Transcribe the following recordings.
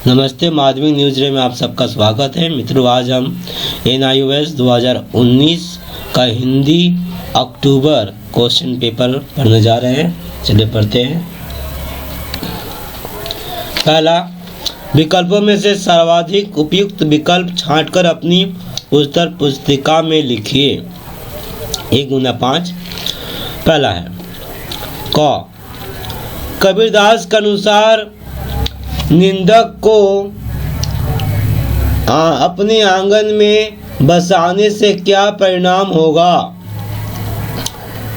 नमस्ते, माध्यमिक न्यूज रे में आप सबका स्वागत है। मित्रों, आज हम NIOS 2019 का हिंदी अक्टूबर क्वेश्चन पेपर पढ़ने जा रहे हैं। चलिए पढ़ते हैं। पहला, विकल्पों में से सर्वाधिक उपयुक्त विकल्प छांटकर अपनी उत्तर पुस्तिका में लिखिए। 1×5। पहला है क, कबीरदास के अनुसार निंदक को अपने आंगन में बसाने से क्या परिणाम होगा?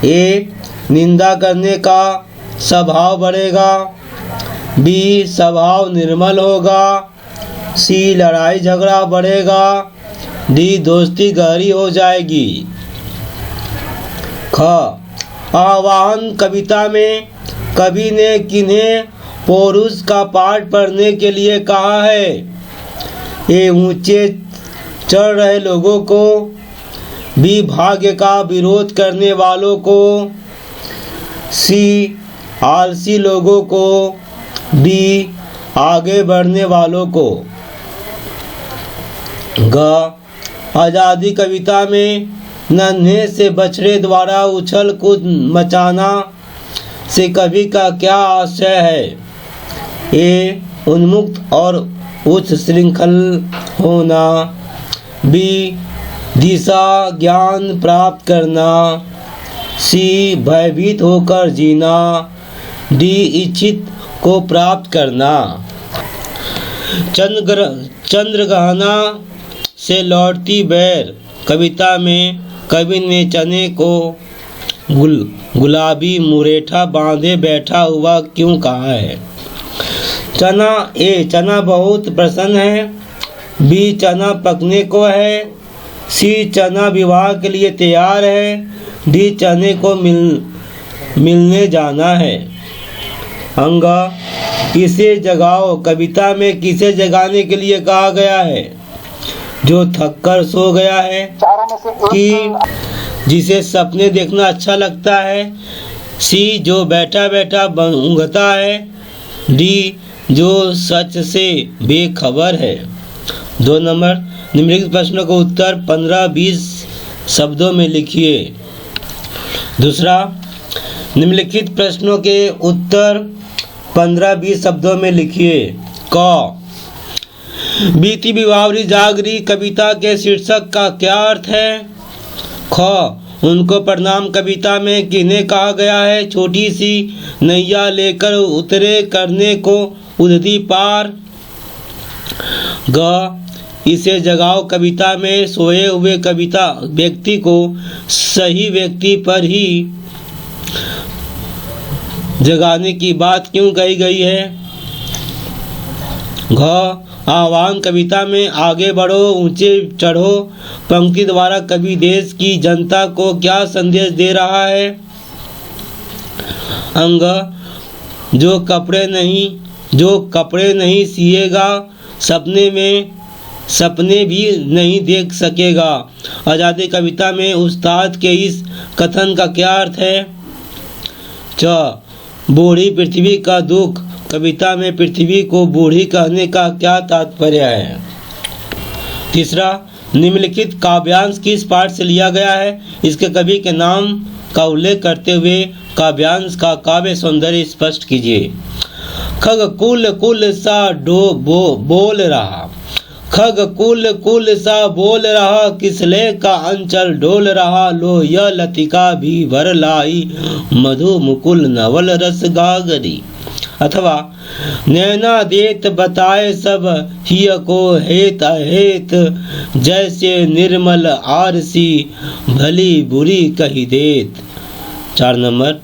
ए, निंदा करने का स्वभाव बढ़ेगा। बी, स्वभाव निर्मल होगा। सी, लड़ाई झगड़ा बढ़ेगा। डी, दोस्ती गहरी हो जाएगी। ख, आह्वान कविता में कवि ने किन्हें पौरुष का पाठ पढ़ने के लिए कहा है? ए, ऊंचे चढ़ रहे लोगों को। बी, भाग्य का विरोध करने वालों को। सी, आलसी लोगों को। डी, आगे बढ़ने वालों को। ग, आजादी कविता में नन्हे से बछड़े द्वारा उछल कूद मचाना से कवि का क्या आशय है? ए, उन्मुक्त और उच्च श्रृंखल होना। बी, दिशा ज्ञान प्राप्त करना। सी, भयभीत होकर जीना। डी, इच्छित को प्राप्त करना। चंद्रग्रहणा से लौटती बेर कविता में कवि ने चने को गुलाबी मुरेठा बांधे बैठा हुआ क्यों कहा है? चना, ए, चना बहुत प्रसन्न है। बी, चना पकने को है। सी, चना विवाह के लिए तैयार है। डी, चने को मिलने जाना है। अंग, किसे जगाओ कविता में किसे जगाने के लिए कहा गया है? जो थककर सो गया है। कि जिसे सपने देखना अच्छा लगता है। सी, जो बैठा बैठा ऊँघता है। डी, जो सच से बेखबर है। 2 नंबर, निम्नलिखित प्रश्नों का उत्तर 15-20 शब्दों में लिखिए। दूसरा, निम्नलिखित प्रश्नों के उत्तर 15-20 शब्दों में लिखिए। क, बीती बिवावरी जागरी कविता के शीर्षक का क्या अर्थ है? ख, उनको प्रणाम कविता में किन्हें कहा गया है? छोटी सी नैया लेकर उतरे करने को उधदी पार। ग, इसे जगाओ कविता में सोए हुए कविता व्यक्ति को सही व्यक्ति पर ही जगाने की बात क्यों कही गई है? घ, आह्वान कविता में आगे बढ़ो ऊंचे चढ़ो पंक्ति द्वारा कवि देश की जनता को क्या संदेश दे रहा है? अंग, जो कपड़े नहीं सिएगा सपने भी नहीं देख सकेगा। आजादी कविता में उस्ताद के इस कथन का क्या अर्थ है? च, बूढ़ी पृथ्वी का दुख कविता में पृथ्वी को बूढ़ी कहने का क्या तात्पर्य है? तीसरा, निम्नलिखित काव्यांश किस पाठ से लिया गया है? इसके कवि के नाम का उल्लेख करते हुए काव्यांश का काव्य सौंदर्य स्पष्ट कीजिए। खग कुल सा बोल रहा। खग कुल सा बोल रहा। किसले का अंचल डोल रहा। लो यह लतिका भी भर लाई। मधु मुकुल नवल रस गागरी। अथवा, नैना देत बताए सब हिय को हेत अहेत। जैसे निर्मल आरसी भली बुरी कही देत। 4 नंबर,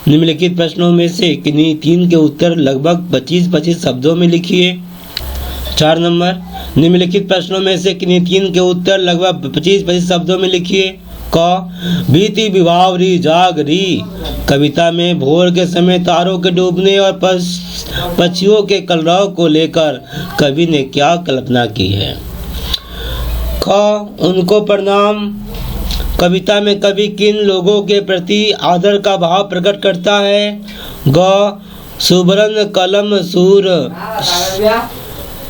निम्नलिखित प्रश्नों में से किन्हीं 3 के उत्तर लगभग 25-25 शब्दों में लिखिए। 4 नंबर, निम्नलिखित प्रश्नों में से किन्हीं 3 के उत्तर लगभग 25-25 शब्दों में लिखिए। क, बीती बिवावरी जागरी कविता में भोर के समय तारों के डूबने और पक्षियों के कलरव को लेकर कवि ने क्या कल्पना की है? ख, उनको प्रणाम कविता में कवि किन लोगों के प्रति आदर का भाव प्रकट करता है? ग, सुबरन कलम सूर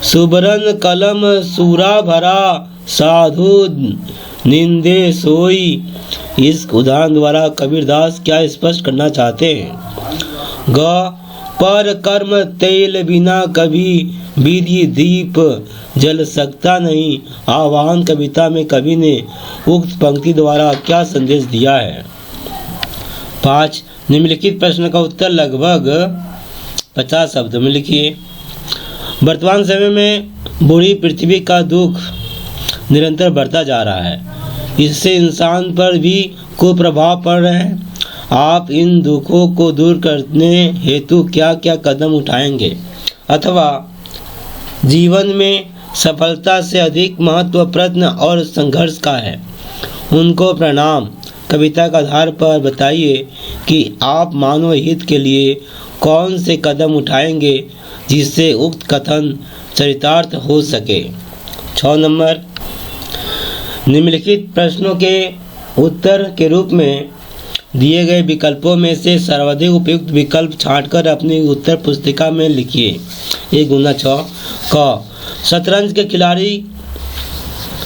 सुबरन कलम सूरा भरा साधु निंदे सोई। इस उदाहरण द्वारा कबीरदास क्या स्पष्ट करना चाहते हैं? ग पर कर्म तेल बिना कभी विधि दीप जल सकता नहीं। आह्वान कविता में कवि ने उक्त पंक्ति द्वारा क्या संदेश दिया है? 5 निम्नलिखित प्रश्न का उत्तर लगभग 50 शब्द में लिखिए। वर्तमान समय में बूढ़ी पृथ्वी का दुख निरंतर बढ़ता जा रहा है। इससे इंसान पर भी कुप्रभाव पड़ रहे हैं। आप इन दुखों को दूर करने हेतु क्या क्या कदम उठाएंगे अथवा जीवन में सफलता से अधिक महत्व प्रश्न और संघर्ष का है, उनको प्रणाम कविता के आधार पर बताइए कि आप मानव हित के लिए कौन से कदम उठाएंगे जिससे उक्त कथन चरितार्थ हो सके। 6 नंबर निम्नलिखित प्रश्नों के उत्तर के रूप में दिए गए विकल्पों में से सर्वाधिक उपयुक्त विकल्प छांटकर अपनी उत्तर पुस्तिका में लिखिए। 1 क शतरंज के खिलाड़ी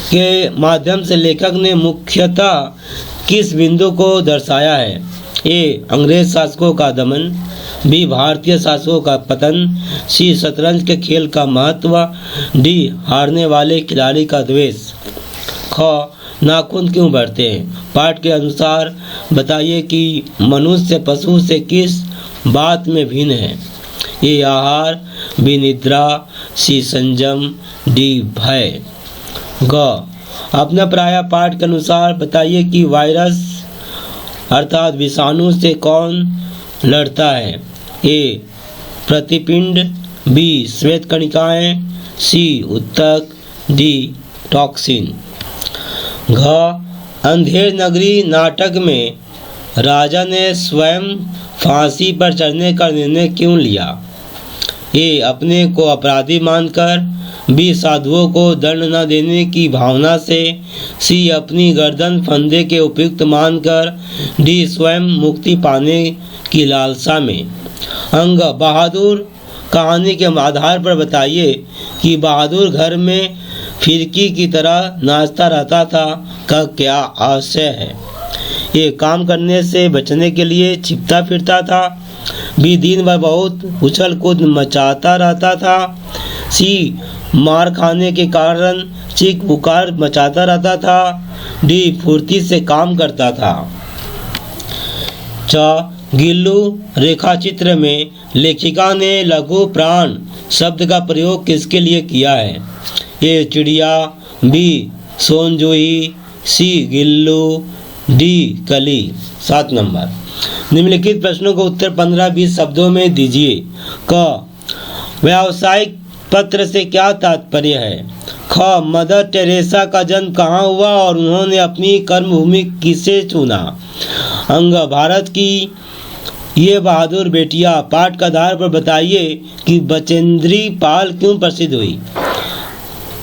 के माध्यम से लेखक ने मुख्यतः किस बिंदु को दर्शाया है? ए अंग्रेज शासकों का दमन, बी भारतीय शासकों का पतन, सी शतरंज के खेल का महत्व, डी हारने वाले खिलाड़ी का द्वेष। ख नाखून क्यों बढ़ते हैं? पाठ के अनुसार बताइए कि मनुष्य पशु से किस बात में भिन्न है? ए आहार, बी निद्रा, सी संयम, डी भय। ग अपना प्राय पाठ के अनुसार बताइए कि वायरस अर्थात विषाणु से कौन लड़ता है? ए प्रतिपिंड, बी श्वेत कणिकाएं, सी उत्तक, डी टॉक्सिन। घ अंधेर नगरी नाटक में राजा ने स्वयं फांसी पर चढ़ने का निर्णय क्यों लिया? ए अपने को अपराधी मानकर, बी साधुओं को दंड न देने की भावना से, सी अपनी गर्दन फंदे के उपयुक्त मानकर, डी स्वयं मुक्ति पाने की लालसा में। अंग बहादुर कहानी के आधार पर बताइए कि बहादुर घर में फिरकी की तरह नाचता रहता था का क्या आशय है? ये काम करने से बचने के लिए छिपता फिरता था, बी दिन भर बहुत उछल कूद मचाता रहता था, सी मार खाने के कारण चीख पुकार मचाता रहता था, डी फुर्ती से काम करता था। च गिल्लू रेखा चित्र में लेखिका ने लघु प्राण शब्द का प्रयोग किसके लिए किया है? ए चिड़िया, बी सोनजोई, सी गिल्लू, डी कली। 7 नंबर निम्नलिखित प्रश्नों का उत्तर 15-20 शब्दों में दीजिए। क व्यावसायिक पत्र से क्या तात्पर्य है? ख मदर टेरेसा का जन्म कहाँ हुआ और उन्होंने अपनी कर्मभूमि किसे चुना? अंग भारत की ये बहादुर बेटियां पाठ का आधार पर बताइए कि बचेंद्री पाल क्यों प्रसिद्ध हुई?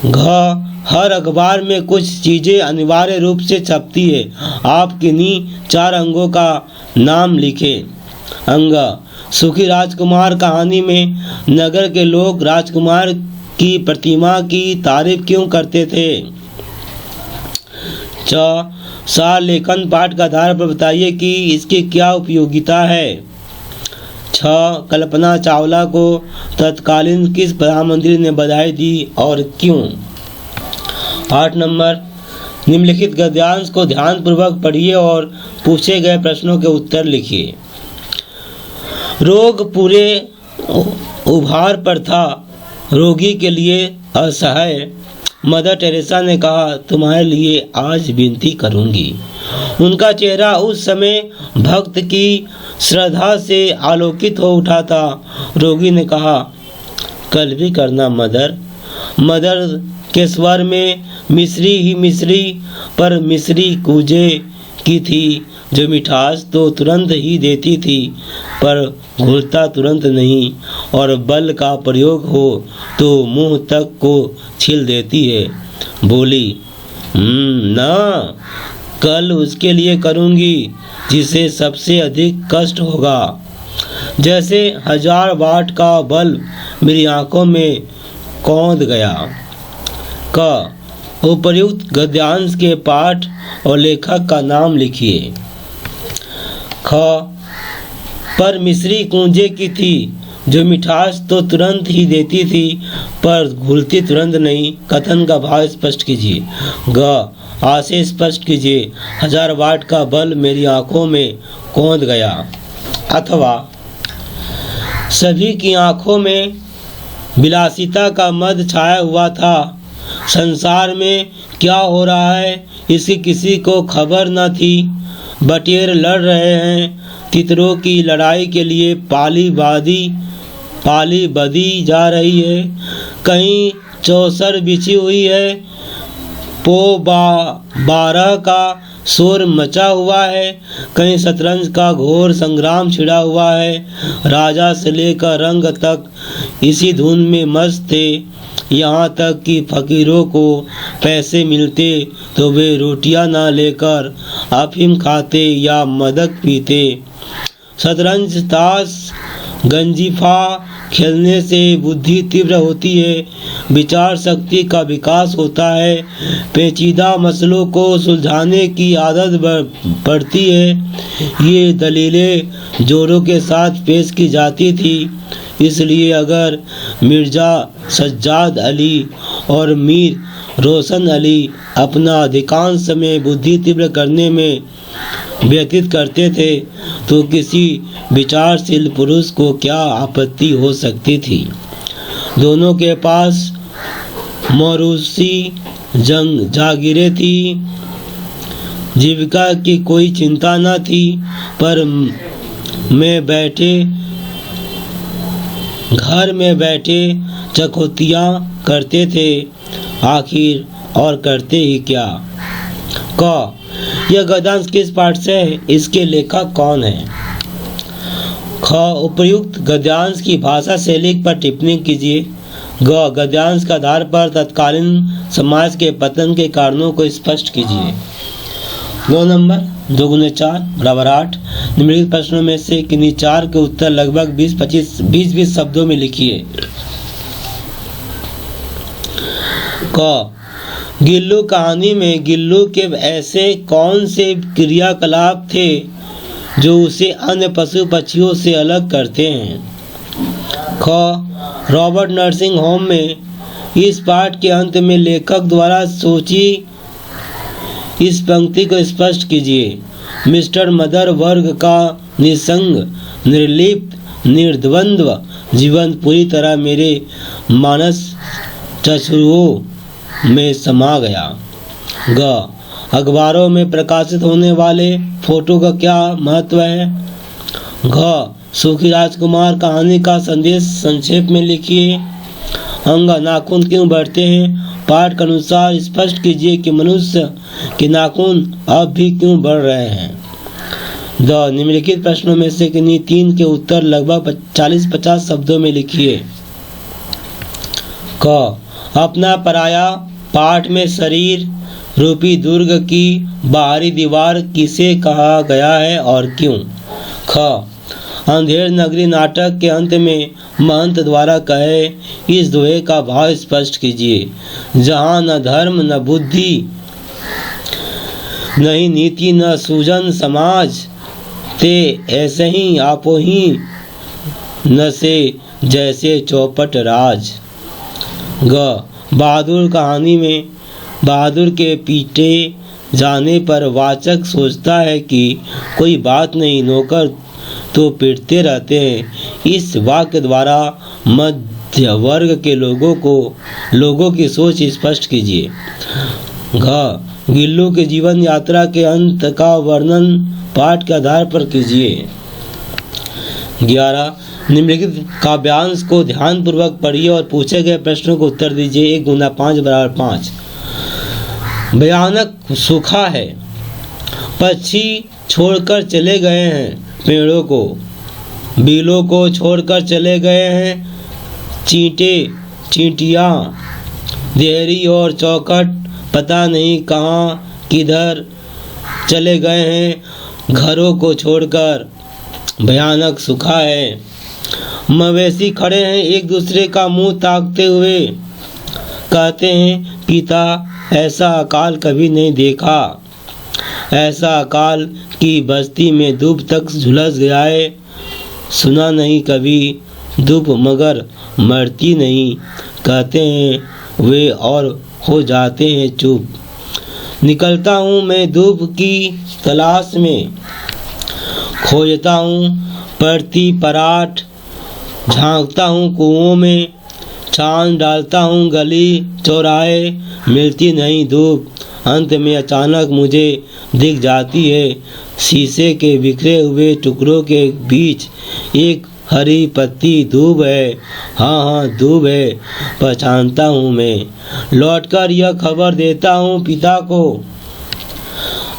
घ हर अखबार में कुछ चीजें अनिवार्य रूप से छपती है, आप किन्हीं 4 अंगों का नाम लिखें। अंग सुखी राजकुमार कहानी में नगर के लोग राजकुमार की प्रतिमा की तारीफ क्यों करते थे? च सार लेखन पाठ का आधार पर बताइए कि इसकी क्या उपयोगिता है। 6 कल्पना चावला को तत्कालीन किस प्रधानमंत्री ने बधाई दी और क्यों? 8 नंबर निम्नलिखित गद्यांश को ध्यानपूर्वक पढ़िए और पूछे गए प्रश्नों के उत्तर लिखिए। रोग पूरे उभार पर था, रोगी के लिए असहाय। मदर टेरेसा ने कहा, तुम्हारे लिए आज विनती करूंगी। उनका चेहरा उस समय भक्त की श्रद्धा से आलोकित हो उठा था। रोगी ने कहा, कल भी करना मदर। मदर के स्वर में मिश्री ही मिश्री पर मिश्री कूजे की थी, जो मिठास तो तुरंत ही देती थी पर घुलता तुरंत नहीं, और बल का प्रयोग हो तो मुंह तक को छील देती है। बोली, ना, कल उसके लिए करूंगी जिसे सबसे अधिक कष्ट होगा। जैसे 1000 वाट का बल्ब मेरी आंखों में कौंध गया। क उपर्युक्त गद्यांश के पाठ और लेखक का नाम लिखिए। ख पर मिश्री कूंजे की थी, जो मिठास तो तुरंत ही देती थी पर घुलती तुरंत नहीं। कथन का भाव स्पष्ट कीजिए। ग आशय स्पष्ट कीजिए। 1000 वाट का बल्ब मेरी आंखों में कौंध गया। अथवा सभी की आंखों में विलासिता का मद छाया हुआ था। संसार में क्या हो रहा है इसकी किसी को खबर न थी। बटेर लड़ रहे हैं। तितरों की लड़ाई के लिए पाली बदी जा रही है। कहीं चौसर बिछी हुई है। पो 12 का शोर मचा हुआ है। कहीं शतरंज का घोर संग्राम छिड़ा हुआ है। राजा से लेकर रंग तक इसी धुन में मस्त थे। यहाँ तक कि फकीरों को पैसे मिलते तो वे रोटियां ना लेकर अफीम खाते या मदक पीते। शतरंज, ताश, गंजीफा खेलने से बुद्धि तीव्र होती है, विचार शक्ति का विकास होता है, पेचीदा मसलों को सुलझाने की आदत बढ़ती है। ये दलीलें जोरों के साथ पेश की जाती थी। इसलिए अगर मिर्जा सज्जाद अली और मीर रोशन अली अपना अधिकांश समय बुद्धि तीव्र करने में व्यतीत करते थे तो किसी विचारशील पुरुष को क्या आपत्ति हो सकती थी। दोनों के पास मौरूसी जागीरें थी। जीविका की कोई चिंता न थी, पर घर में बैठे चकोतियाँ करते थे। आखिर और करते ही क्या। क यह गद्यांश किस पाठ से है? इसके लेखक कौन है? ख उपर्युक्त गद्यांश की भाषा शैली पर टिप्पणी कीजिए। ग गद्यांश के आधार पर तत्कालीन समाज के पतन के कारणों को स्पष्ट कीजिए। 2 नंबर 2 × 4 = 8। निम्नलिखित प्रश्नों में से किन्हीं 4 के उत्तर लगभग 20-20 शब्दों में लिखिए। क गिल्लू कहानी में गिल्लू के ऐसे कौन से क्रियाकलाप थे जो उसे अन्य पशु पक्षियों से अलग करते हैं? ख रॉबर्ट नर्सिंग होम में इस पाठ के अंत में लेखक द्वारा सोची इस पंक्ति को स्पष्ट कीजिए। मिस्टर मदर वर्ग का निसंग, निर्लिप्त, निर्द्वंद्व जीवन पूरी तरह मेरे मानस चक्षुओं में समा गया। ग अखबारों में प्रकाशित होने वाले फोटो का क्या महत्व है? घ सुखी राजकुमार कहानी का संदेश संक्षेप में लिखिए। अंग नाखून क्यों बढ़ते हैं? पाठ के अनुसार स्पष्ट कीजिए कि मनुष्य के नाखून अब भी क्यों बढ़ रहे हैं। द निम्नलिखित प्रश्नों में से किन्हीं 3 के उत्तर लगभग 40-50 शब्दों में लिखिए। क अपना पराया पाठ में शरीर रूपी दुर्ग की बाहरी दीवार किसे कहा गया है और क्यों? ख अंधेर नगरी नाटक के अंत में महंत द्वारा कहे इस दोहे का भाव स्पष्ट कीजिए। जहाँ न धर्म न बुद्धि नहीं नीति न सूजन समाज, ते ऐसे ही आपो ही न से जैसे चौपट राज। ग बहादुर कहानी में बहादुर के पीटे जाने पर वाचक सोचता है कि कोई बात नहीं, नौकर तो पीटते रहते हैं। इस वाक्य द्वारा मध्य वर्ग के लोगों की सोच स्पष्ट कीजिए। घ गिल्लू के जीवन यात्रा के अंत का वर्णन पाठ के आधार पर कीजिए। 11 निम्नलिखित काव्यांश को ध्यानपूर्वक पढ़िए और पूछे गए प्रश्नों को उत्तर दीजिए। 1 × 5 = 5। भयानक सूखा है। पक्षी छोड़कर चले गए हैं पेड़ों को, बिलों को छोड़कर चले गए हैं चींटियाँ, देहरी और चौखट पता नहीं कहाँ किधर चले गए हैं घरों को छोड़कर। भयानक सूखा है। मवेशी खड़े हैं एक दूसरे का मुंह ताकते हुए। कहते हैं पिता ऐसा अकाल कभी नहीं देखा, ऐसा अकाल कि बस्ती में धूप तक झुलस गया है। सुना नहीं कभी धूप मगर मरती नहीं, कहते हैं वे और हो जाते हैं चुप। निकलता हूँ मैं धूप की तलाश में, खोजता हूँ पड़ती पराठ, झांकता हूँ कुओं में, चांद डालता हूँ गली चौराहे, मिलती नहीं धूप। अंत में अचानक मुझे दिख जाती है शीशे के बिखरे हुए टुकड़ों के बीच एक हरी पत्ती। धूप है, हाँ हाँ धूप है, पहचानता हूँ मैं। लौटकर यह खबर देता हूँ पिता को,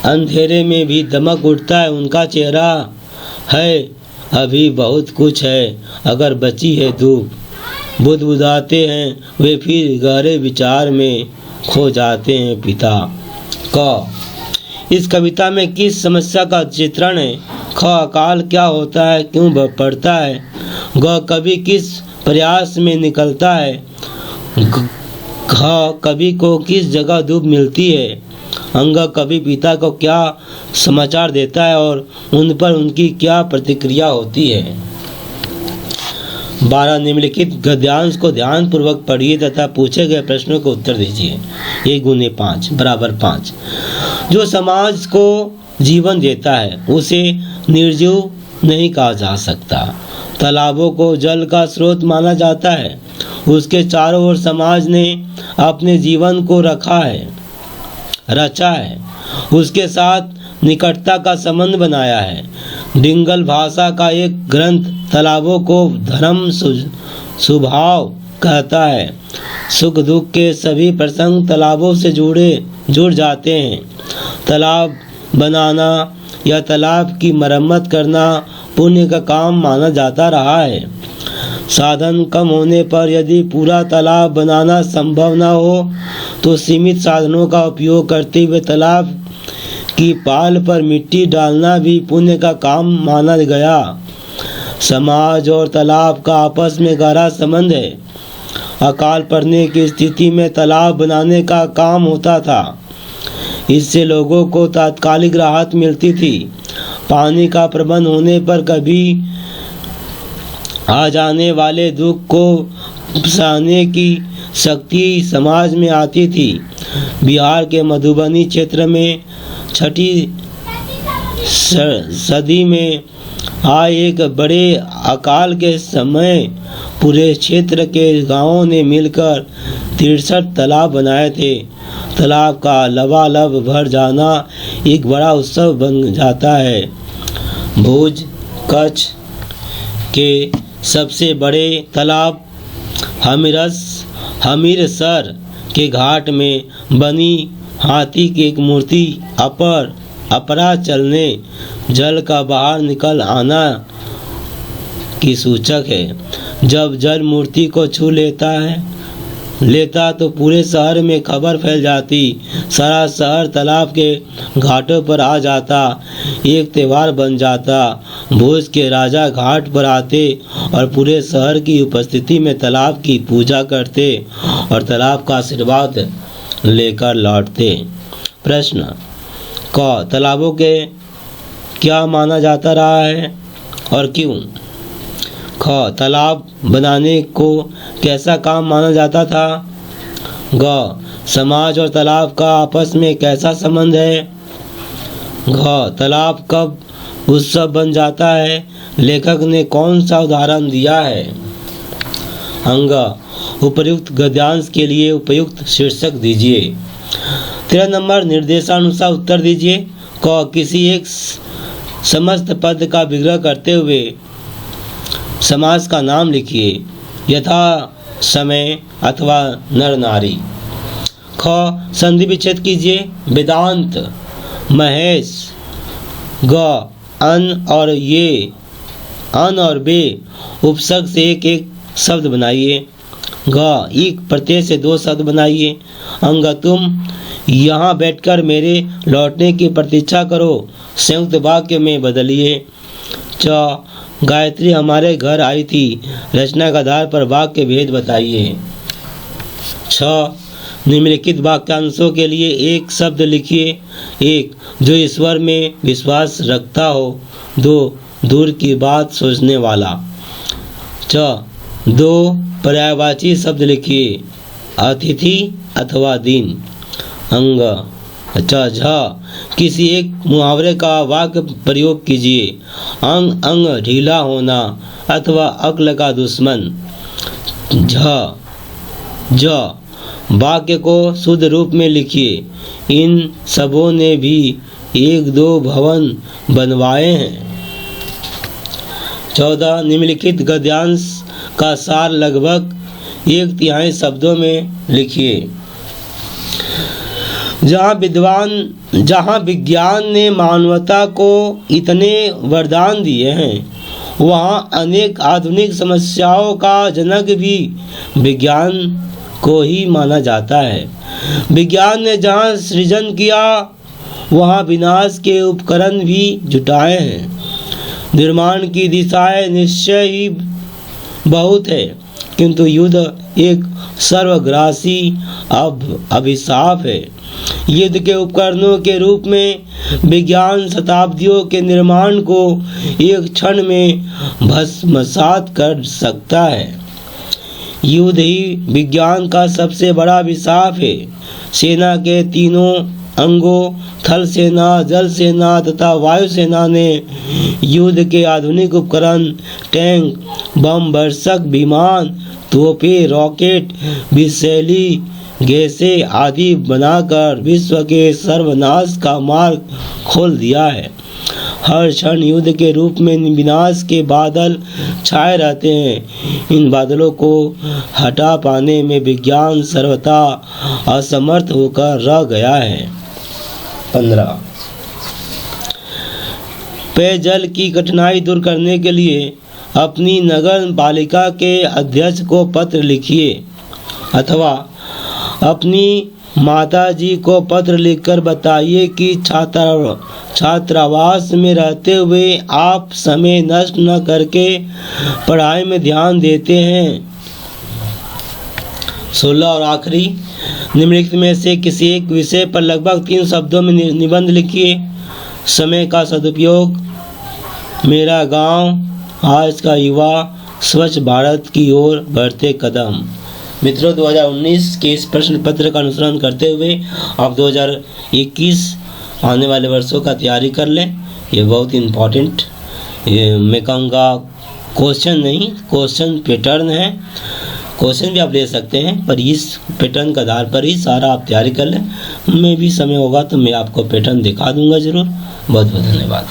अंधेरे में भी दमक उठता है उनका चेहरा। है अभी बहुत कुछ है अगर बची है धूप। बुदबुदाते हैं वे फिर गहरे विचार में खो जाते हैं पिता। क इस कविता में किस समस्या का चित्रण है? ख अकाल क्या होता है, क्यों पड़ता है? ग कवि किस प्रयास में निकलता है? घ कवि को किस जगह धूप मिलती है? अंग कवि पिता को क्या समाचार देता है और उन पर उनकी क्या प्रतिक्रिया होती है? 12 निम्नलिखित गद्यांश को ध्यानपूर्वक पढ़िए तथा पूछे गए प्रश्नों को उत्तर दीजिए। 1 गुने 5 बराबर 5। जो समाज को जीवन देता है उसे निर्जीव नहीं कहा जा सकता। तालाबों को जल का स्रोत माना जाता है। उसके चारों ओर समाज ने अपने जीवन को रचा है। उसके साथ निकटता का संबंध बनाया है। डिंगल भाषा का एक ग्रंथ तालाबों को धर्म स्वभाव कहता है। सुख दुख के सभी प्रसंग तालाबों से जुड़ जाते हैं। तालाब बनाना या तालाब की मरम्मत करना पुण्य का काम माना जाता रहा है। साधन कम होने पर यदि पूरा तालाब बनाना संभव न हो तो सीमित साधनों का उपयोग करते हुए तालाब की पाल पर मिट्टी डालना भी पुण्य का काम माना गया। समाज और तालाब का आपस में गहरा संबंध है। अकाल पड़ने की स्थिति में तालाब बनाने का काम होता था। इससे लोगों को तात्कालिक राहत मिलती थी। पानी का प्रबंध होने पर कभी आ जाने वाले दुख को सहने की शक्ति समाज में आती थी। बिहार के मधुबनी क्षेत्र में 6ठी सदी में आए एक बड़े अकाल के समय पूरे क्षेत्र के गांवों ने मिलकर 63 तालाब बनाए थे। तालाब का लबालब भर जाना एक बड़ा उत्सव बन जाता है। भुज कच्छ के सबसे बड़े तालाब हमीरसर के घाट में बनी हाथी की एक मूर्ति अपरा चलने जल का बाहर निकल आना की सूचक है। जब जल मूर्ति को छू लेता तो पूरे शहर में खबर फैल जाती। सारा शहर तालाब के घाटों पर आ जाता। एक त्योहार बन जाता। भोज के राजा घाट पर आते और पूरे शहर की उपस्थिति में तालाब की पूजा करते और तालाब का आशीर्वाद लेकर लौटते। प्रश्न क तालाबों के क्या माना जाता रहा है और क्यों? ख तालाब बनाने को कैसा काम माना जाता था? ग समाज और तालाब का आपस में कैसा संबंध है? घ तालाब कब उत्सव बन जाता है? लेखक ने कौन सा उदाहरण दिया है? अंग उपर्युक्त गद्यांश के लिए उपयुक्त शीर्षक दीजिए। 13 नंबर निर्देशानुसार उत्तर दीजिए। क किसी एक समस्त पद का विग्रह करते हुए समास का नाम लिखिए। यथा समय अथवा नर नारी। ख संधि विच्छेद कीजिए। वेदांत महेश। ग अन और बे उपसर्ग से एक शब्द बनाइए। घ एक प्रत्यय से 2 शब्द बनाइए। अंग तुम यहाँ बैठकर मेरे लौटने की प्रतीक्षा करो संयुक्त वाक्य में बदलिए। च गायत्री हमारे घर आई थी। रचना के आधार पर वाक्य भेद बताइए। 6 निम्नलिखित वाक्यांशों के लिए एक शब्द लिखिए। 1. जो ईश्वर में विश्वास रखता हो। 2. दूर की बात सोचने वाला। 2 पर्यायवाची शब्द लिखिए। अतिथि अथवा दीन। अंग। 6. किसी एक मुहावरे का वाक्य प्रयोग कीजिए। अंग अंग ढीला होना अथवा अक्ल का दुश्मन। ज वाक्य को शुद्ध रूप में लिखिए। इन सबों ने भी 1-2 भवन बनवाए हैं। 14 निम्नलिखित गद्यांश का सार लगभग 1/3 शब्दों में लिखिए। जहाँ विज्ञान ने मानवता को इतने वरदान दिए हैं, वहाँ अनेक आधुनिक समस्याओं का जनक भी विज्ञान को ही माना जाता है। विज्ञान ने जहाँ सृजन किया, वहाँ विनाश के उपकरण भी जुटाए हैं। निर्माण की दिशाएं निश्चय ही बहुत है, किंतु युद्ध एक सर्वग्रासी अभिशाप है। युद्ध के उपकरणों के रूप में विज्ञान शताब्दियों के निर्माण को एक क्षण में भस्मसात कर सकता है। युद्ध ही विज्ञान का सबसे बड़ा अभिशाप है। सेना के तीनों अंगों थल सेना, जल सेना तथा वायु सेना ने युद्ध के आधुनिक उपकरण टैंक, बम वर्षक विमान, तोपें, रॉकेट, विषैली गैसें आदि बनाकर विश्व के सर्वनाश का मार्ग खोल दिया है। हर क्षण युद्ध के रूप में विनाश के बादल छाए रहते हैं। इन बादलों को हटा पाने में विज्ञान सर्वथा असमर्थ होकर रह गया है। 15 पेयजल की कठिनाई दूर करने के लिए अपनी नगर पालिका के अध्यक्ष को पत्र लिखिए अथवा अपनी माताजी को पत्र लिखकर बताइए कि छात्रावास में रहते हुए आप समय नष्ट न करके पढ़ाई में ध्यान देते हैं। 16 और आखिरी, निम्नलिखित में से किसी एक विषय पर लगभग 3 शब्दों में निबंध लिखिए। समय का सदुपयोग, मेरा गांव, आज का युवा, स्वच्छ भारत की ओर बढ़ते कदम। मित्रों, 2019 के इस प्रश्न पत्र का अनुसरण करते हुए आप 2021 आने वाले वर्षों का तैयारी कर लें। ये बहुत इम्पोर्टेंट, मैं कहूँगा क्वेश्चन नहीं, क्वेश्चन पैटर्न है। क्वेश्चन भी आप ले सकते हैं, पर इस पैटर्न के आधार पर ही सारा आप तैयारी कर लें। मैं भी समय होगा तो मैं आपको पैटर्न दिखा दूंगा ज़रूर। बहुत बहुत धन्यवाद।